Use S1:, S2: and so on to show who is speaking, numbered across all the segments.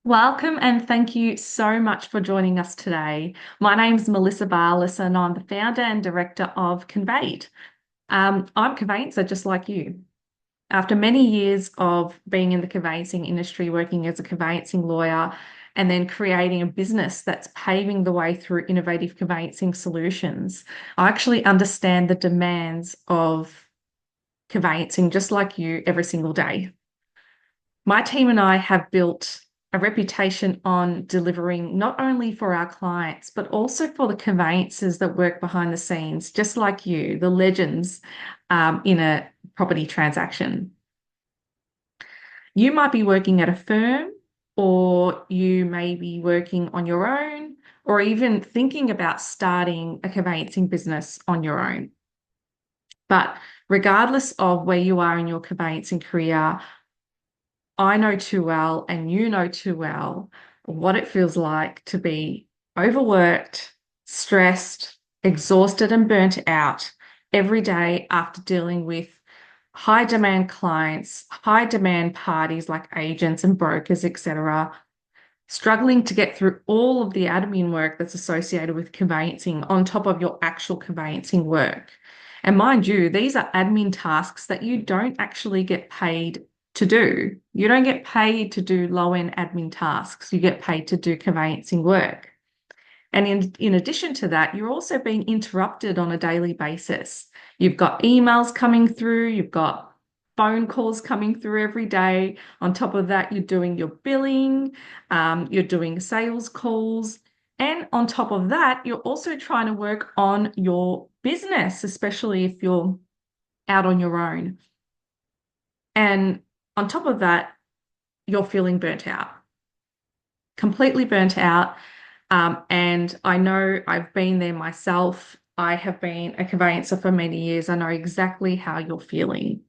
S1: Welcome and thank you so much for joining us today. My name's Melissa Barlas and I'm the founder and director of Conveyed. I'm a conveyancer just like you. After many years of being in the conveyancing industry, working as a conveyancing lawyer, and then creating a business that's paving the way through innovative conveyancing solutions, I actually understand the demands of conveyancing just like you every single day. My team and I have built a reputation on delivering not only for our clients, but also for the conveyancers that work behind the scenes, just like you, the legends in a property transaction. You might be working at a firm, or you may be working on your own, or even thinking about starting a conveyancing business on your own. But regardless of where you are in your conveyancing career, I know too well, and you know too well, what it feels like to be overworked, stressed, exhausted, and burnt out every day after dealing with high demand clients, high demand parties like agents and brokers, etc., struggling to get through all of the admin work that's associated with conveyancing on top of your actual conveyancing work. And mind you, these are admin tasks that you don't actually get paid to do. You don't get paid to do low-end admin tasks. You get paid to do conveyancing work. And in addition to that, you're also being interrupted on a daily basis. You've got emails coming through, you've got phone calls coming through every day. On top of that, you're doing your billing, you're doing sales calls. And on top of that, you're also trying to work on your business, especially if you're out on your own. And on top of that, you're feeling burnt out, completely burnt out. And I know I've been there myself. I have been a conveyancer for many years. I know exactly how you're feeling.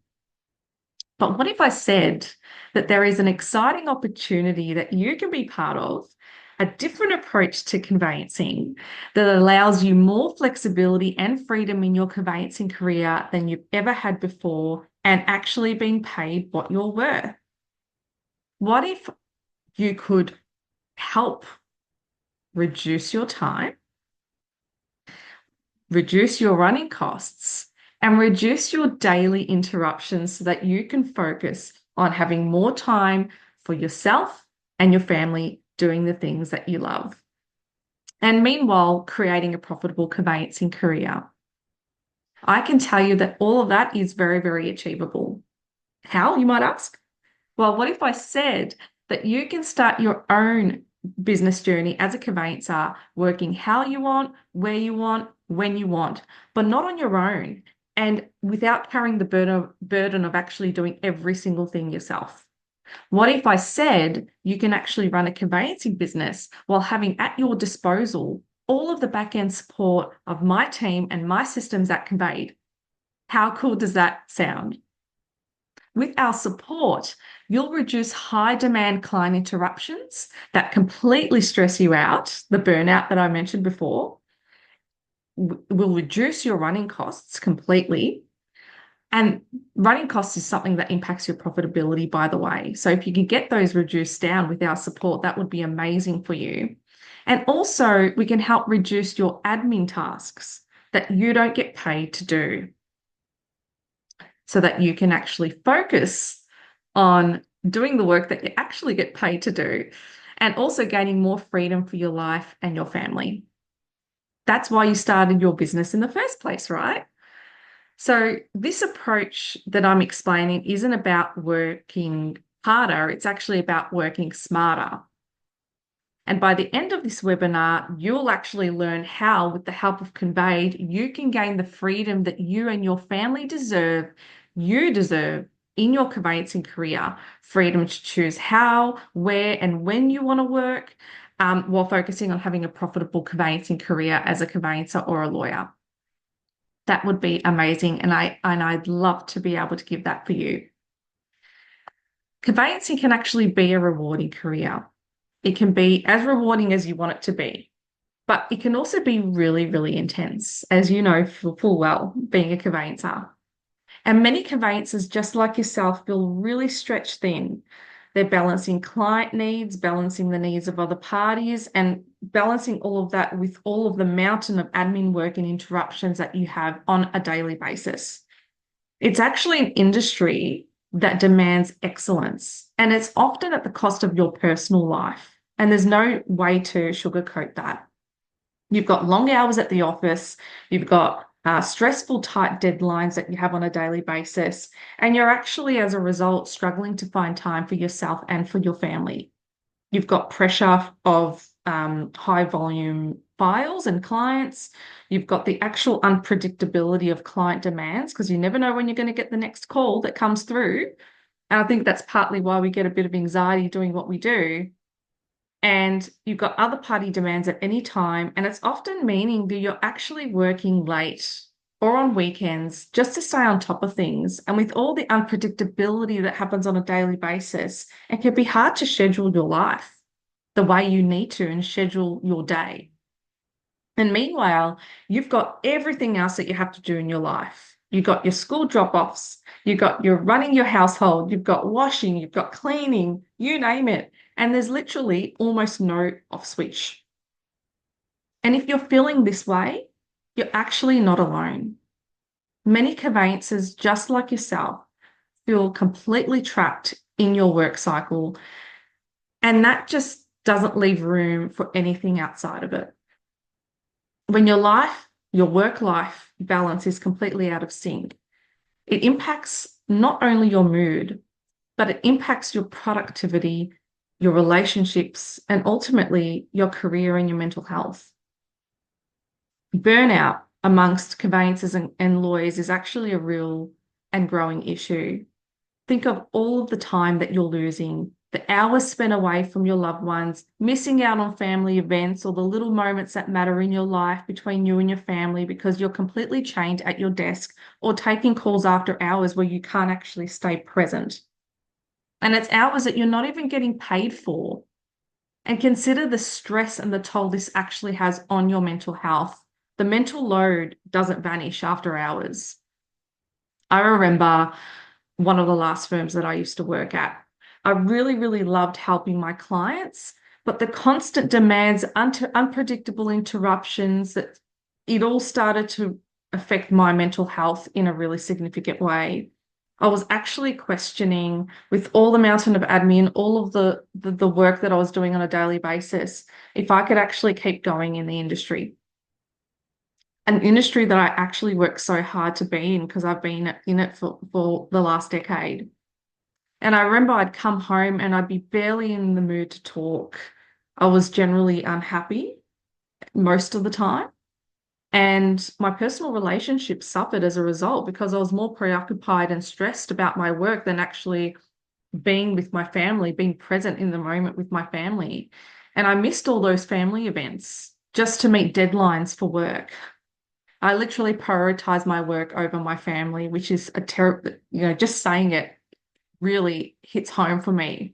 S1: But what if I said that there is an exciting opportunity that you can be part of, a different approach to conveyancing that allows you more flexibility and freedom in your conveyancing career than you've ever had before, and actually being paid what you're worth? What if you could help reduce your time, reduce your running costs, and reduce your daily interruptions so that you can focus on having more time for yourself and your family doing the things that you love? And meanwhile, creating a profitable conveyancing career. I can tell you that all of that is very, very achievable. How, you might ask? Well, what if I said that you can start your own business journey as a conveyancer, working how you want, where you want, when you want, but not on your own and without carrying the burden of actually doing every single thing yourself? What if I said you can actually run a conveyancing business while having at your disposal all of the back end support of my team and my systems at Conveyed? How cool does that sound? With our support, you'll reduce high demand client interruptions that completely stress you out, the burnout that I mentioned before, will reduce your running costs completely. And running costs is something that impacts your profitability, by the way. So if you can get those reduced down with our support, that would be amazing for you. And also, we can help reduce your admin tasks that you don't get paid to do, so that you can actually focus on doing the work that you actually get paid to do, and also gaining more freedom for your life and your family. That's why you started your business in the first place, right? So, this approach that I'm explaining isn't about working harder, it's actually about working smarter. And by the end of this webinar, you'll actually learn how, with the help of Conveyed, you can gain the freedom that you and your family deserve, you deserve in your conveyancing career. Freedom to choose how, where, and when you want to work, while focusing on having a profitable conveyancing career as a conveyancer or a lawyer. That would be amazing. And I'd love to be able to give that for you. Conveyancing can actually be a rewarding career. It can be as rewarding as you want it to be, but it can also be really, really intense, as you know full well, being a conveyancer. And many conveyancers, just like yourself, feel really stretched thin, They're balancing client needs, balancing the needs of other parties, and balancing all of that with all of the mountain of admin work and interruptions that you have on a daily basis. It's actually an industry that demands excellence, and it's often at the cost of your personal life. And there's no way to sugarcoat that. You've got long hours at the office, you've got stressful, tight deadlines that you have on a daily basis, and you're actually, as a result, struggling to find time for yourself and for your family. You've got pressure of high volume files and clients. You've got the actual unpredictability of client demands because you never know when you're going to get the next call that comes through. And I think that's partly why we get a bit of anxiety doing what we do. And you've got other party demands at any time. And it's often meaning that you're actually working late or on weekends just to stay on top of things. And with all the unpredictability that happens on a daily basis, it can be hard to schedule your life the way you need to and schedule your day. And meanwhile, you've got everything else that you have to do in your life. You've got your school drop-offs, you're running your household, you've got washing, you've got cleaning, you name it. And there's literally almost no off switch. And if you're feeling this way, you're actually not alone. Many conveyancers, just like yourself, feel completely trapped in your work cycle. And that just doesn't leave room for anything outside of it. When your work life balance is completely out of sync, it impacts not only your mood, but it impacts your productivity, your relationships, and ultimately your career and your mental health. Burnout amongst conveyancers and lawyers is actually a real and growing issue. Think of all of the time that you're losing, the hours spent away from your loved ones, missing out on family events or the little moments that matter in your life between you and your family because you're completely chained at your desk or taking calls after hours where you can't actually stay present. And it's hours that you're not even getting paid for. And consider the stress and the toll this actually has on your mental health. The mental load doesn't vanish after hours. I remember one of the last firms that I used to work at. I really, really loved helping my clients, but the constant demands, unpredictable interruptions, that it all started to affect my mental health in a really significant way. I was actually questioning, with all the mountain of admin, all of the work that I was doing on a daily basis, if I could actually keep going in the industry. An industry that I actually worked so hard to be in because I've been in it for the last decade. And I remember I'd come home and I'd be barely in the mood to talk. I was generally unhappy most of the time. And my personal relationships suffered as a result because I was more preoccupied and stressed about my work than actually being with my family, being present in the moment with my family. And I missed all those family events just to meet deadlines for work. I literally prioritize my work over my family, which is a terrible, just saying it really hits home for me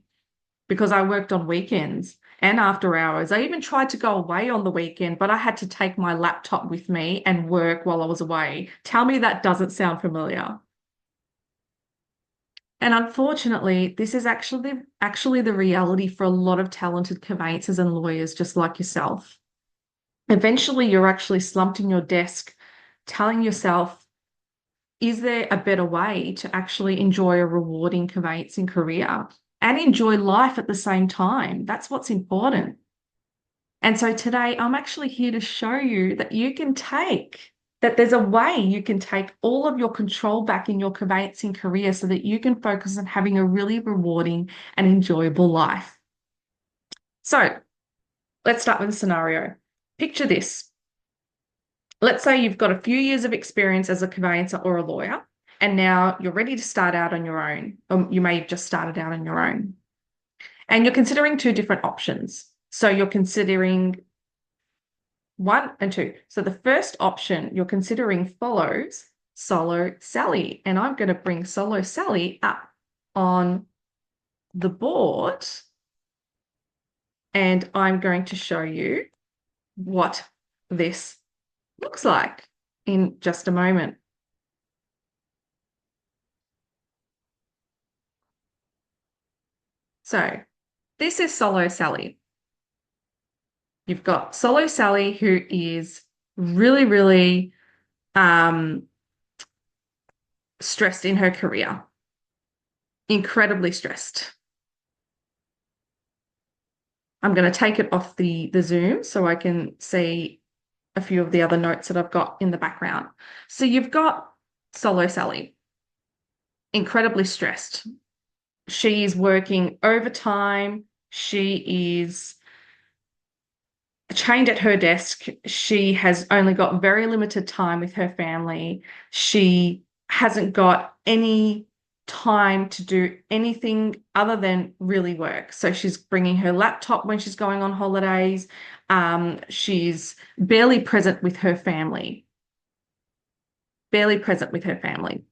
S1: because I worked on weekends and after hours. I even tried to go away on the weekend, but I had to take my laptop with me and work while I was away. Tell me that doesn't sound familiar. And unfortunately, this is actually the reality for a lot of talented conveyancers and lawyers just like yourself. Eventually, you're actually slumped in your desk telling yourself, is there a better way to actually enjoy a rewarding conveyancing career and enjoy life at the same time? That's what's important. And so today I'm actually here to show you that there's a way you can take all of your control back in your conveyancing career so that you can focus on having a really rewarding and enjoyable life. So let's start with a scenario. Picture this. Let's say you've got a few years of experience as a conveyancer or a lawyer, and now you're ready to start out on your own. Or you may have just started out on your own. And you're considering two different options. So you're considering one and two. So the first option you're considering follows Solo Sally. And I'm going to bring Solo Sally up on the board. And I'm going to show you what this looks like in just a moment. So this is Solo Sally. You've got Solo Sally, who is really, really um, stressed in her career, incredibly stressed. I'm going to take it off the Zoom so I can see a few of the other notes that I've got in the background. So you've got Solo Sally, incredibly stressed. She is working overtime. She is chained at her desk. She has only got very limited time with her family. She hasn't got any time to do anything other than really work. So she's bringing her laptop when she's going on holidays. She's barely present with her family, barely present with her family.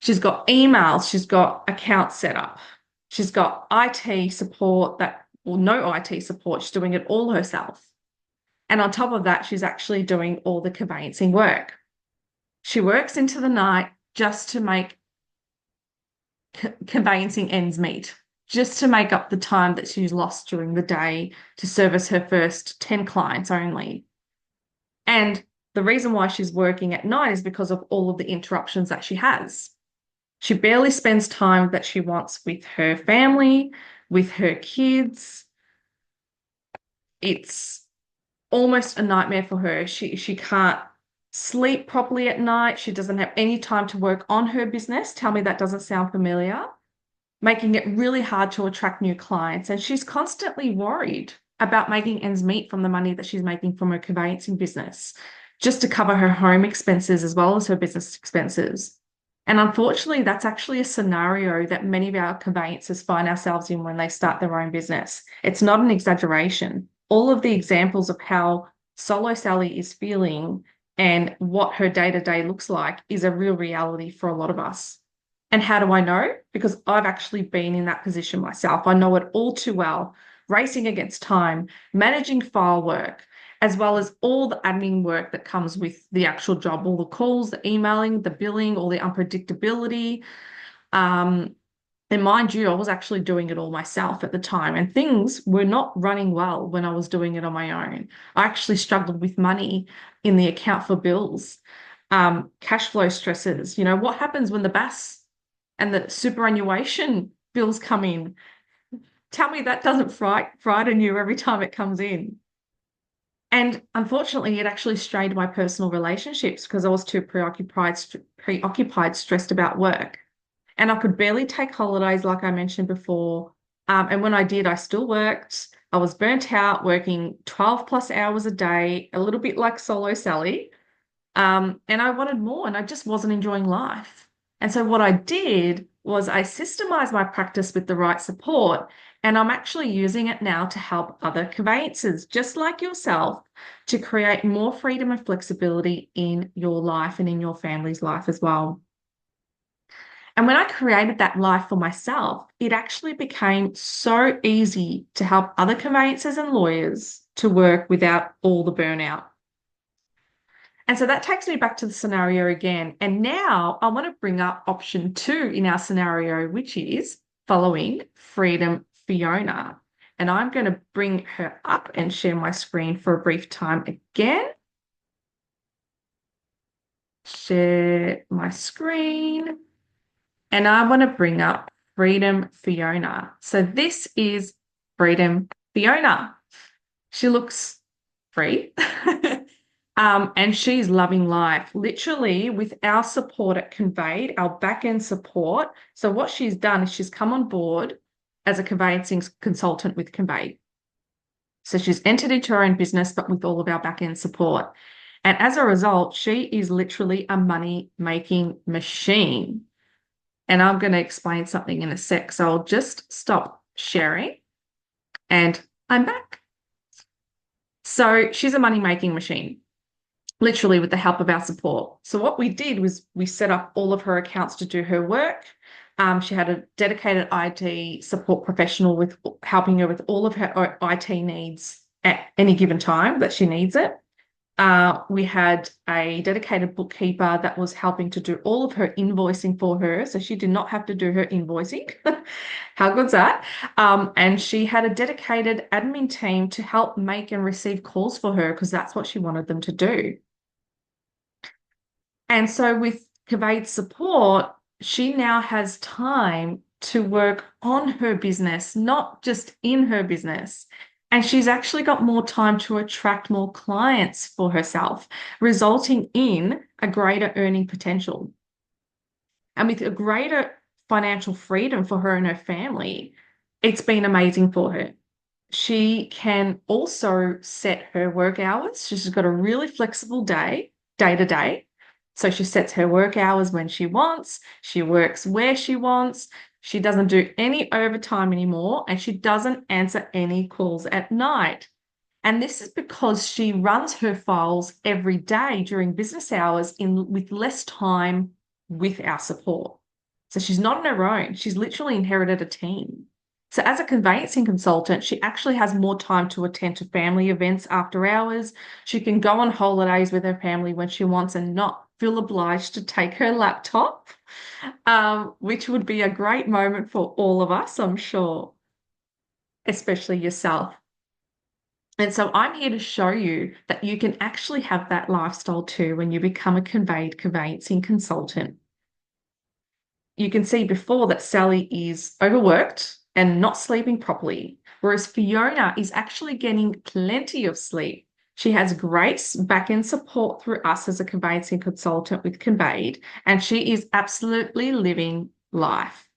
S1: She's got emails, she's got accounts set up, she's got IT support well, no IT support. She's doing it all herself. And on top of that, she's actually doing all the conveyancing work. She works into the night just to make conveyancing ends meet, just to make up the time that she's lost during the day to service her first 10 clients only. And the reason why she's working at night is because of all of the interruptions that she has. She barely spends time that she wants with her family, with her kids. It's almost a nightmare for her. She can't sleep properly at night. She doesn't have any time to work on her business. Tell me that doesn't sound familiar. Making it really hard to attract new clients. And she's constantly worried about making ends meet from the money that she's making from her conveyancing business, just to cover her home expenses as well as her business expenses. And unfortunately, that's actually a scenario that many of our conveyancers find ourselves in when they start their own business. It's not an exaggeration. All of the examples of how Solo Sally is feeling and what her day-to-day looks like is a real reality for a lot of us. And how do I know? Because I've actually been in that position myself. I know it all too well. Racing against time, managing file work, as well as all the admin work that comes with the actual job, all the calls, the emailing, the billing, all the unpredictability. And mind you, I was actually doing it all myself at the time, and things were not running well when I was doing it on my own. I actually struggled with money in the account for bills, cash flow stresses. You know, what happens when the BAS and the superannuation bills come in? Tell me that doesn't frighten you every time it comes in. And unfortunately, it actually strained my personal relationships because I was too preoccupied, stressed about work. And I could barely take holidays, like I mentioned before. And when I did, I still worked. I was burnt out, working 12 plus hours a day, a little bit like Solo Sally. And I wanted more, and I just wasn't enjoying life. And so what I did was I systemized my practice with the right support, and I'm actually using it now to help other conveyancers, just like yourself, to create more freedom and flexibility in your life and in your family's life as well. And when I created that life for myself, it actually became so easy to help other conveyancers and lawyers to work without all the burnout. And so that takes me back to the scenario again. And now I want to bring up option 2 in our scenario, which is following Freedom Fiona. And I'm going to bring her up and share my screen for a brief time again. Share my screen. And I want to bring up Freedom Fiona. So this is Freedom Fiona. She looks free. And she's loving life, literally with our support at Conveyed, our back-end support. So what she's done is she's come on board as a conveyancing consultant with Conveyed. So she's entered into her own business, but with all of our back-end support. And as a result, she is literally a money-making machine. And I'm going to explain something in a sec. So I'll just stop sharing and I'm back. So she's a money-making machine, literally with the help of our support. So what we did was we set up all of her accounts to do her work. She had a dedicated IT support professional with helping her with all of her IT needs at any given time that she needs it. We had a dedicated bookkeeper that was helping to do all of her invoicing for her. So she did not have to do her invoicing. How good's that? And she had a dedicated admin team to help make and receive calls for her because that's what she wanted them to do. And so with Conveyed support, she now has time to work on her business, not just in her business. And she's actually got more time to attract more clients for herself, resulting in a greater earning potential. And with a greater financial freedom for her and her family, it's been amazing for her. She can also set her work hours. She's got a really flexible day to day. So she sets her work hours when she wants. She works where she wants. She doesn't do any overtime anymore, and she doesn't answer any calls at night. And this is because she runs her files every day during business hours with less time with our support. So she's not on her own. She's literally inherited a team. So as a conveyancing consultant, she actually has more time to attend to family events after hours. She can go on holidays with her family when she wants and not feel obliged to take her laptop, which would be a great moment for all of us, I'm sure, especially yourself. And so I'm here to show you that you can actually have that lifestyle too when you become a conveyed conveyancing consultant. You can see before that Sally is overworked and not sleeping properly, whereas Fiona is actually getting plenty of sleep. She has great back-end support through us as a conveyancing consultant with Conveyed, and she is absolutely living life.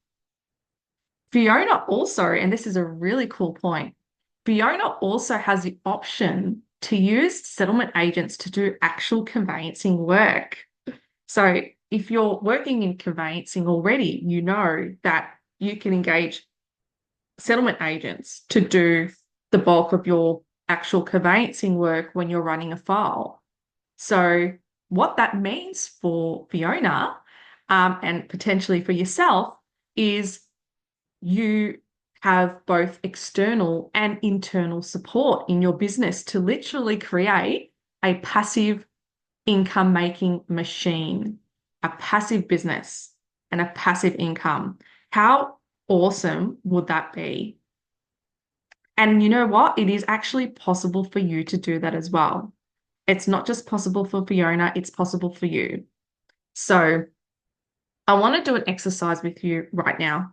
S1: Fiona also, and this is a really cool point, Fiona also has the option to use settlement agents to do actual conveyancing work. So if you're working in conveyancing already, you know that you can engage settlement agents to do the bulk of your actual conveyancing work when you're running a file. So what that means for Fiona, and potentially for yourself, is you have both external and internal support in your business to literally create a passive income making machine, a passive business and a passive income. How awesome would that be? And you know what? It is actually possible for you to do that as well. It's not just possible for Fiona, it's possible for you. So I want to do an exercise with you right now.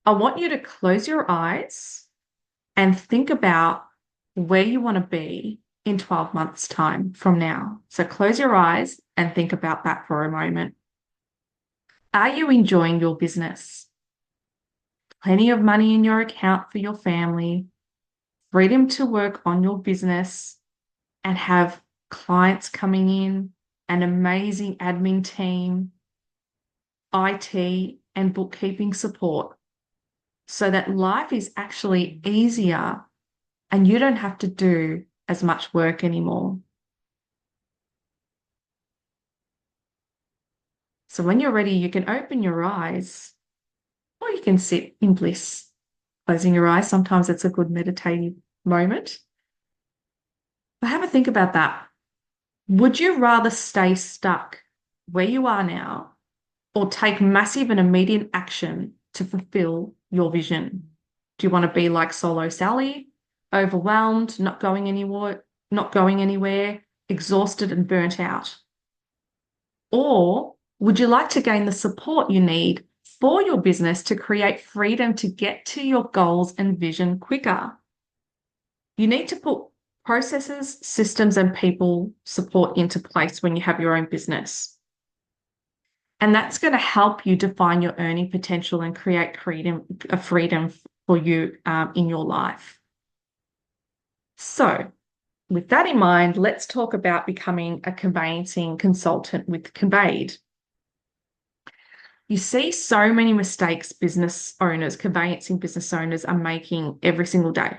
S1: I want you to close your eyes and think about where you want to be in 12 months' time from now. So close your eyes and think about that for a moment. Are you enjoying your business? Plenty of money in your account for your family, freedom to work on your business and have clients coming in, an amazing admin team, IT, and bookkeeping support so that life is actually easier and you don't have to do as much work anymore. So when you're ready, you can open your eyes or you can sit in bliss, closing your eyes. Sometimes it's a good meditative moment. But have a think about that. Would you rather stay stuck where you are now or take massive and immediate action to fulfill your vision? Do you want to be like Solo Sally, overwhelmed, not going anywhere, exhausted and burnt out? Or would you like to gain the support you need for your business to create freedom to get to your goals and vision quicker? You need to put processes, systems, and people support into place when you have your own business. And that's going to help you define your earning potential and create freedom for you in your life. So, with that in mind, let's talk about becoming a conveyancing consultant with Conveyed. You see so many mistakes business owners, conveyancing business owners are making every single day.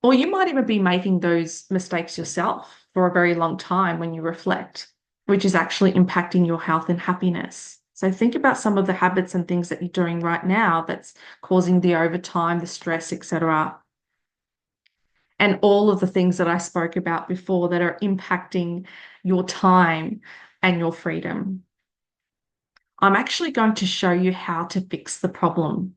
S1: Or you might even be making those mistakes yourself for a very long time when you reflect, which is actually impacting your health and happiness. So think about some of the habits and things that you're doing right now that's causing the overtime, the stress, etc. and all of the things that I spoke about before that are impacting your time and your freedom. I'm actually going to show you how to fix the problem.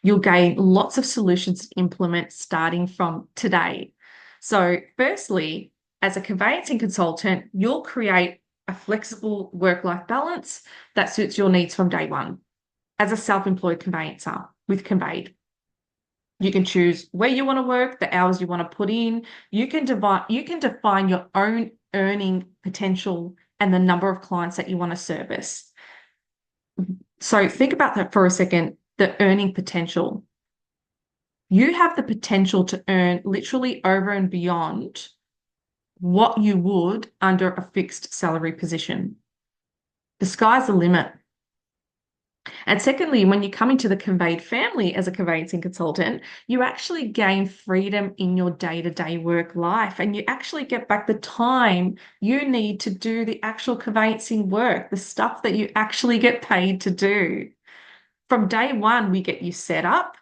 S1: You'll gain lots of solutions to implement starting from today. So, firstly, as a conveyancing consultant, you'll create a flexible work-life balance that suits your needs from day one. As a self-employed conveyancer with Conveyed, you can choose where you want to work, the hours you want to put in. You can define your own earning potential and the number of clients that you want to service. So think about that for a second, the earning potential. You have the potential to earn literally over and beyond what you would under a fixed salary position. The sky's the limit. And secondly, when you come into the Conveyed family as a conveyancing consultant, you actually gain freedom in your day-to-day work life, and you actually get back the time you need to do the actual conveyancing work, the stuff that you actually get paid to do. From day one, we get you set up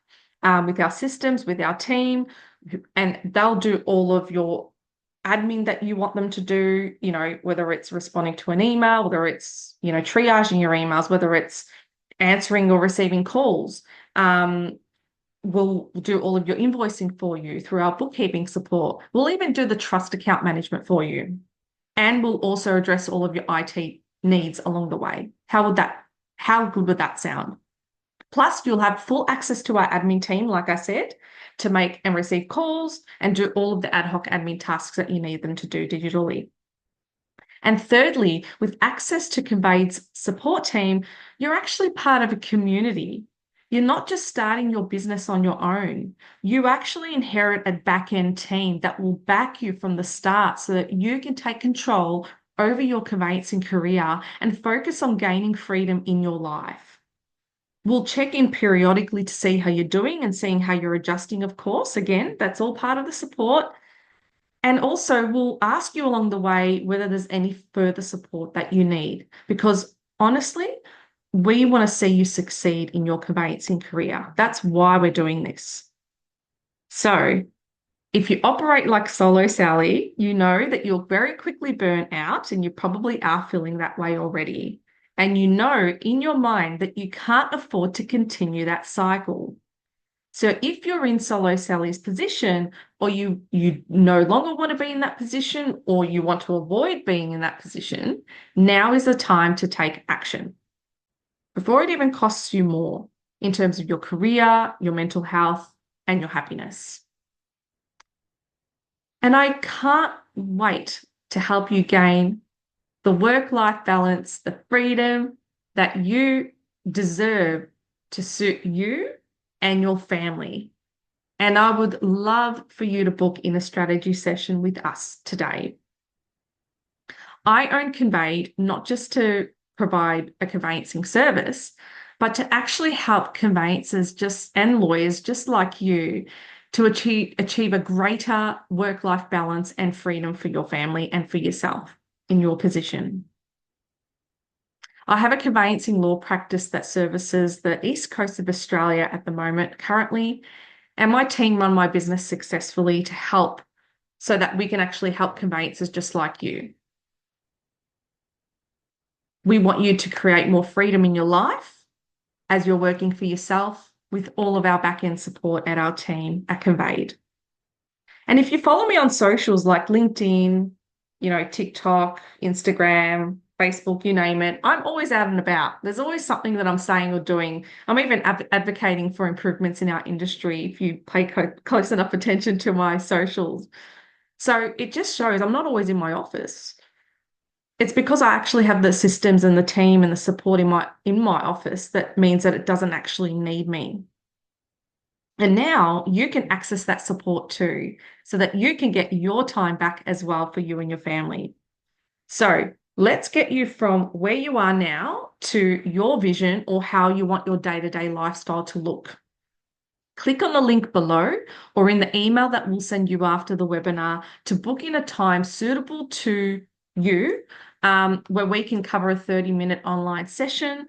S1: with our systems, with our team, and they'll do all of your admin that you want them to do, whether it's responding to an email, whether it's, triaging your emails, whether it's answering or receiving calls. We'll do all of your invoicing for you through our bookkeeping support. We'll even do the trust account management for you. And we'll also address all of your IT needs along the way. How good would that sound? Plus, you'll have full access to our admin team, like I said, to make and receive calls and do all of the ad hoc admin tasks that you need them to do digitally. And thirdly, with access to Conveyed's support team, you're actually part of a community. You're not just starting your business on your own. You actually inherit a back-end team that will back you from the start so that you can take control over your conveyancing career and focus on gaining freedom in your life. We'll check in periodically to see how you're doing and seeing how you're adjusting, of course. Again, that's all part of the support. And also, we'll ask you along the way whether there's any further support that you need, because honestly, we want to see you succeed in your conveyancing career. That's why we're doing this. So, if you operate like Solo Sally, you know that you'll very quickly burn out, and you probably are feeling that way already. And you know in your mind that you can't afford to continue that cycle. So if you're in Solo Sally's position, or you no longer want to be in that position, or you want to avoid being in that position, now is the time to take action before it even costs you more in terms of your career, your mental health, and your happiness. And I can't wait to help you gain the work-life balance, the freedom that you deserve to suit you and your family. And I would love for you to book in a strategy session with us today. I own Conveyed not just to provide a conveyancing service, but to actually help conveyancers and lawyers just like you to achieve a greater work-life balance and freedom for your family and for yourself in your position. I have a conveyancing law practice that services the East Coast of Australia at the moment currently, and my team run my business successfully to help so that we can actually help conveyancers just like you. We want you to create more freedom in your life as you're working for yourself with all of our back-end support at our team at Conveyed. And if you follow me on socials like LinkedIn, TikTok, Instagram, Facebook, you name it, I'm always out and about. There's always something that I'm saying or doing. I'm even advocating for improvements in our industry if you pay close enough attention to my socials. So it just shows I'm not always in my office. It's because I actually have the systems and the team and the support in my office that means that it doesn't actually need me. And now you can access that support too, so that you can get your time back as well for you and your family. So let's get you from where you are now to your vision or how you want your day-to-day lifestyle to look. Click on the link below or in the email that we'll send you after the webinar to book in a time suitable to you, where we can cover a 30-minute online session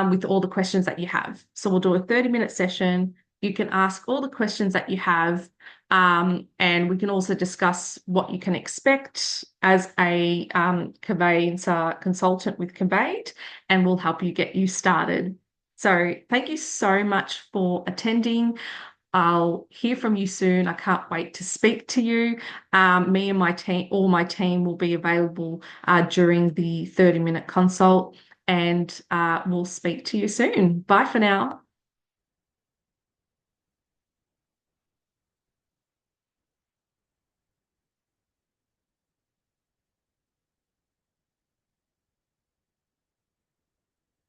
S1: with all the questions that you have. So we'll do a 30-minute session. You can ask all the questions that you have, and we can also discuss what you can expect as a conveyancer consultant with Conveyed, and we'll help you get you started. So thank you so much for attending. I'll hear from you soon. I can't wait to speak to you. Me and my team, all my team will be available during the 30-minute consult, and we'll speak to you soon. Bye for now.